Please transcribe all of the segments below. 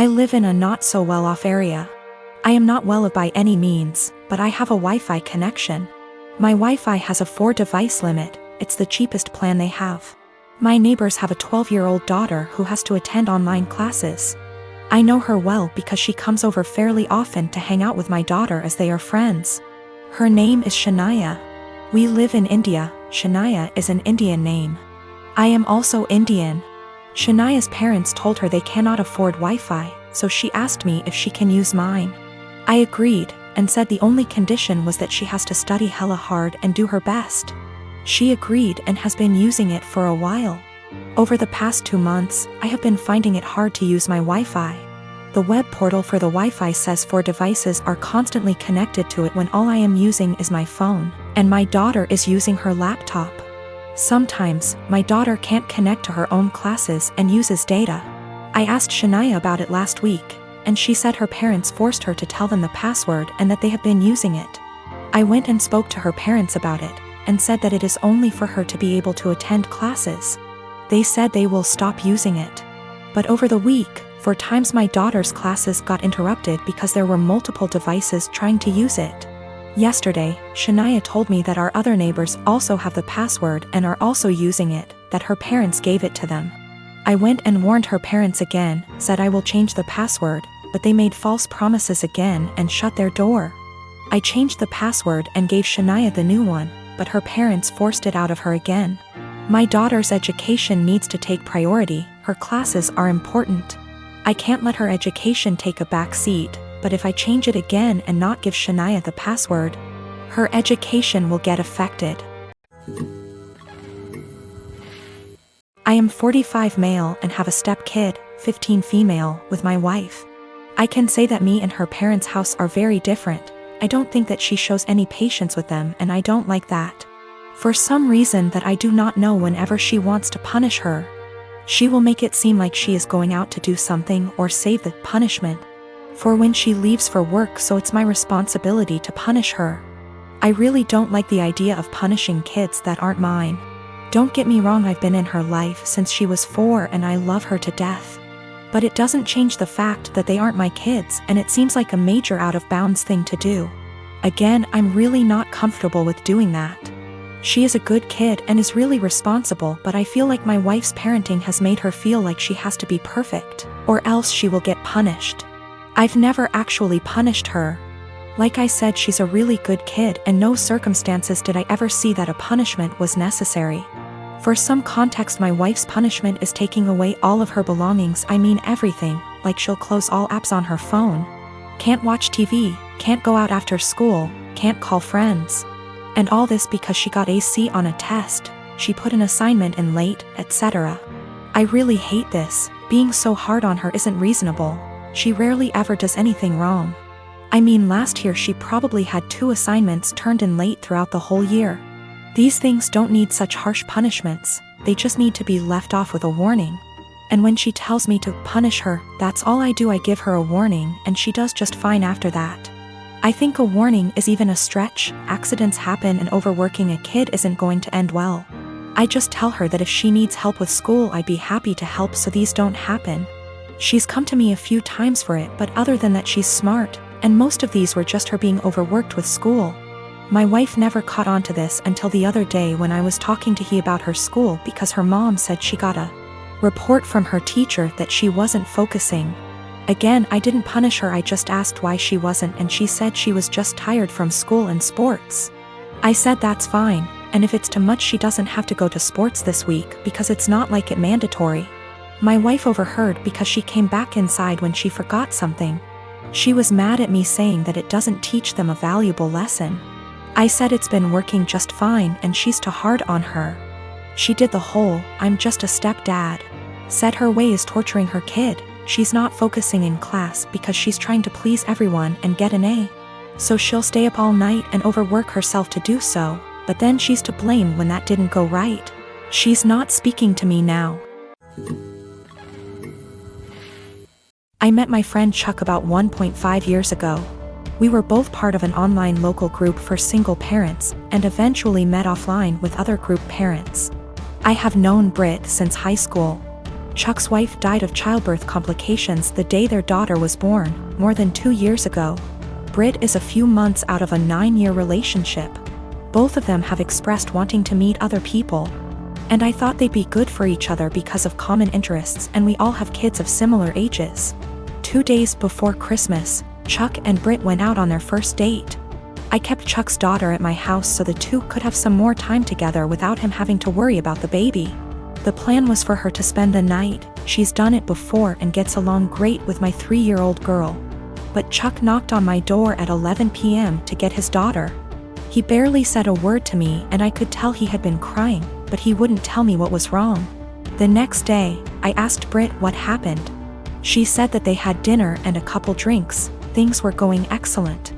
I live in a not-so-well-off area. I am not well off by any means, but I have a Wi-Fi connection. My Wi-Fi has a 4-device limit. It's the cheapest plan they have. My neighbors have a 12-year-old daughter who has to attend online classes. I know her well because she comes over fairly often to hang out with my daughter as they are friends. Her name is Shania. We live in India. Shania is an Indian name. I am also Indian. Shania's parents told her they cannot afford Wi-Fi, so she asked me if she can use mine. I agreed, and said the only condition was that she has to study hella hard and do her best. She agreed and has been using it for a while. Over the past 2 months, I have been finding it hard to use my Wi-Fi. The web portal for the Wi-Fi says 4 devices are constantly connected to it when all I am using is my phone, and my daughter is using her laptop. Sometimes, my daughter can't connect to her own classes and uses data. I asked Shania about it last week, and she said her parents forced her to tell them the password and that they have been using it. I went and spoke to her parents about it, and said that it is only for her to be able to attend classes. They said they will stop using it. But over the week, 4 times my daughter's classes got interrupted because there were multiple devices trying to use it. Yesterday, Shania told me that our other neighbors also have the password and are also using it, that her parents gave it to them. I went and warned her parents again, said I will change the password, but they made false promises again and shut their door. I changed the password and gave Shania the new one, but her parents forced it out of her again. My daughter's education needs to take priority. Her classes are important. I can't let her education take a back seat, but if I change it again and not give Shania the password, her education will get affected. I am 45 male and have a step-kid, 15 female, with my wife. I can say that me and her parents' house are very different. I don't think that she shows any patience with them, and I don't like that. For some reason that I do not know, whenever she wants to punish her, she will make it seem like she is going out to do something or save the punishment for when she leaves for work, so it's my responsibility to punish her. I really don't like the idea of punishing kids that aren't mine. Don't get me wrong, I've been in her life since she was 4 and I love her to death. But it doesn't change the fact that they aren't my kids, and it seems like a major out-of-bounds thing to do. Again, I'm really not comfortable with doing that. She is a good kid and is really responsible, but I feel like my wife's parenting has made her feel like she has to be perfect, or else she will get punished. I've never actually punished her. Like I said, she's a really good kid, and no circumstances did I ever see that a punishment was necessary. For some context, my wife's punishment is taking away all of her belongings. I mean everything, like she'll close all apps on her phone. Can't watch TV, can't go out after school, can't call friends. And all this because she got a C on a test, she put an assignment in late, etc. I really hate this. Being so hard on her isn't reasonable. She rarely ever does anything wrong. I mean, last year she probably had 2 assignments turned in late throughout the whole year. These things don't need such harsh punishments, they just need to be left off with a warning. And when she tells me to punish her, that's all I do. I give her a warning and she does just fine after that. I think a warning is even a stretch. Accidents happen, and overworking a kid isn't going to end well. I just tell her that if she needs help with school, I'd be happy to help so these don't happen. She's come to me a few times for it, but other than that, she's smart, and most of these were just her being overworked with school. My wife never caught on to this until the other day when I was talking to he about her school, because her mom said she got a report from her teacher that she wasn't focusing. Again, I didn't punish her, I just asked why she wasn't, and she said she was just tired from school and sports. I said that's fine, and if it's too much she doesn't have to go to sports this week because it's not like it mandatory. My wife overheard because she came back inside when she forgot something. She was mad at me, saying that it doesn't teach them a valuable lesson. I said it's been working just fine and she's too hard on her. She did the whole "I'm just a stepdad" said her way is torturing her kid. She's not focusing in class because she's trying to please everyone and get an A. So she'll stay up all night and overwork herself to do so, but then she's to blame when that didn't go right. She's not speaking to me now. I met my friend Chuck about 1.5 years ago. We were both part of an online local group for single parents, and eventually met offline with other group parents. I have known Britt since high school. Chuck's wife died of childbirth complications the day their daughter was born, more than 2 years ago. Britt is a few months out of a 9-year relationship. Both of them have expressed wanting to meet other people. And I thought they'd be good for each other because of common interests, and we all have kids of similar ages. 2 days before Christmas, Chuck and Britt went out on their first date. I kept Chuck's daughter at my house so the two could have some more time together without him having to worry about the baby. The plan was for her to spend the night. She's done it before and gets along great with my 3-year-old girl. But Chuck knocked on my door at 11 p.m. to get his daughter. He barely said a word to me and I could tell he had been crying, but he wouldn't tell me what was wrong. The next day, I asked Britt what happened. She said that they had dinner and a couple drinks. Things were going excellent.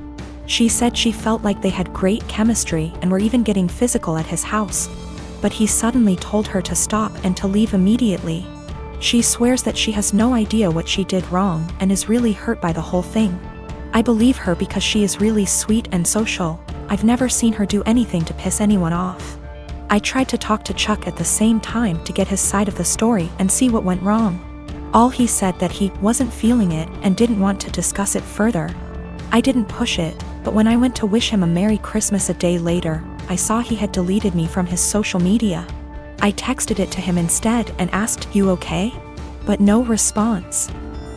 She said she felt like they had great chemistry and were even getting physical at his house. But he suddenly told her to stop and to leave immediately. She swears that she has no idea what she did wrong and is really hurt by the whole thing. I believe her because she is really sweet and social. I've never seen her do anything to piss anyone off. I tried to talk to Chuck at the same time to get his side of the story and see what went wrong. All he said that he wasn't feeling it and didn't want to discuss it further. I didn't push it, but when I went to wish him a Merry Christmas a day later, I saw he had deleted me from his social media. I texted it to him instead and asked, "You okay?" But no response.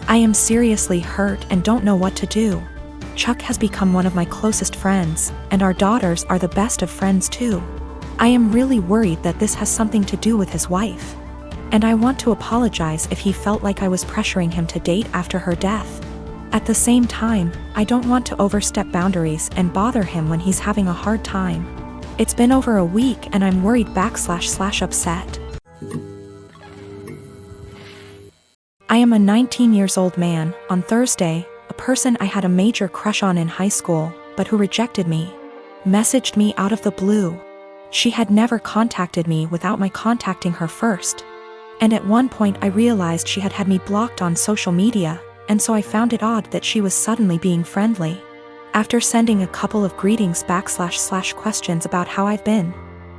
I am seriously hurt and don't know what to do. Chuck has become one of my closest friends, and our daughters are the best of friends too. I am really worried that this has something to do with his wife. And I want to apologize if he felt like I was pressuring him to date after her death. At the same time, I don't want to overstep boundaries and bother him when he's having a hard time. It's been over a week and I'm worried / upset. I am a 19-year-old man. On Thursday, a person I had a major crush on in high school, but who rejected me, messaged me out of the blue. She had never contacted me without my contacting her first. And at one point I realized she had had me blocked on social media, and so I found it odd that she was suddenly being friendly. After sending a couple of greetings / questions about how I've been,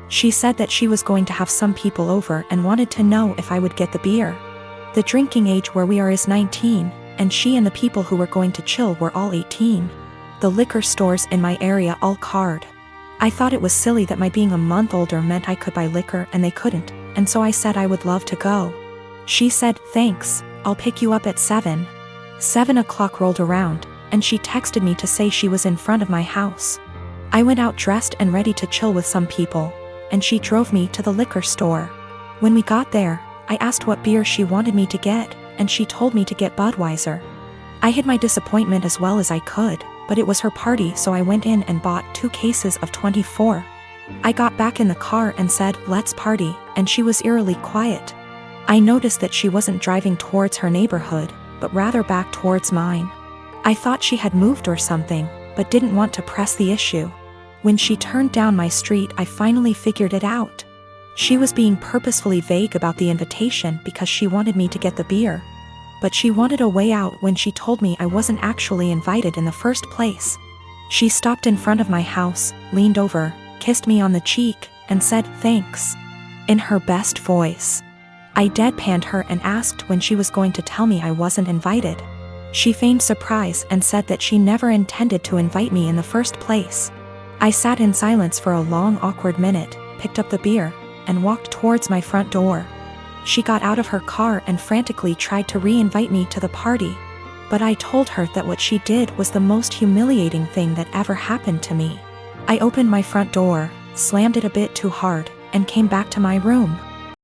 she said that she was going to have some people over and wanted to know if I would get the beer. The drinking age where we are is 19, and she and the people who were going to chill were all 18. The liquor stores in my area all card. I thought it was silly that my being a month older meant I could buy liquor and they couldn't, and so I said I would love to go. She said, "Thanks, I'll pick you up at 7. 7 o'clock rolled around, and she texted me to say she was in front of my house. I went out dressed and ready to chill with some people, and she drove me to the liquor store. When we got there, I asked what beer she wanted me to get, and she told me to get Budweiser. I hid my disappointment as well as I could, but it was her party, so I went in and bought 2 cases of 24. I got back in the car and said, "Let's party," and she was eerily quiet. I noticed that she wasn't driving towards her neighborhood, but rather back towards mine. I thought she had moved or something, but didn't want to press the issue. When she turned down my street, I finally figured it out. She was being purposefully vague about the invitation because she wanted me to get the beer. But she wanted a way out when she told me I wasn't actually invited in the first place. She stopped in front of my house, leaned over, kissed me on the cheek, and said, "Thanks," in her best voice. I deadpanned her and asked when she was going to tell me I wasn't invited. She feigned surprise and said that she never intended to invite me in the first place. I sat in silence for a long, awkward minute, picked up the beer, and walked towards my front door. She got out of her car and frantically tried to re-invite me to the party. But I told her that what she did was the most humiliating thing that ever happened to me. I opened my front door, slammed it a bit too hard, and came back to my room.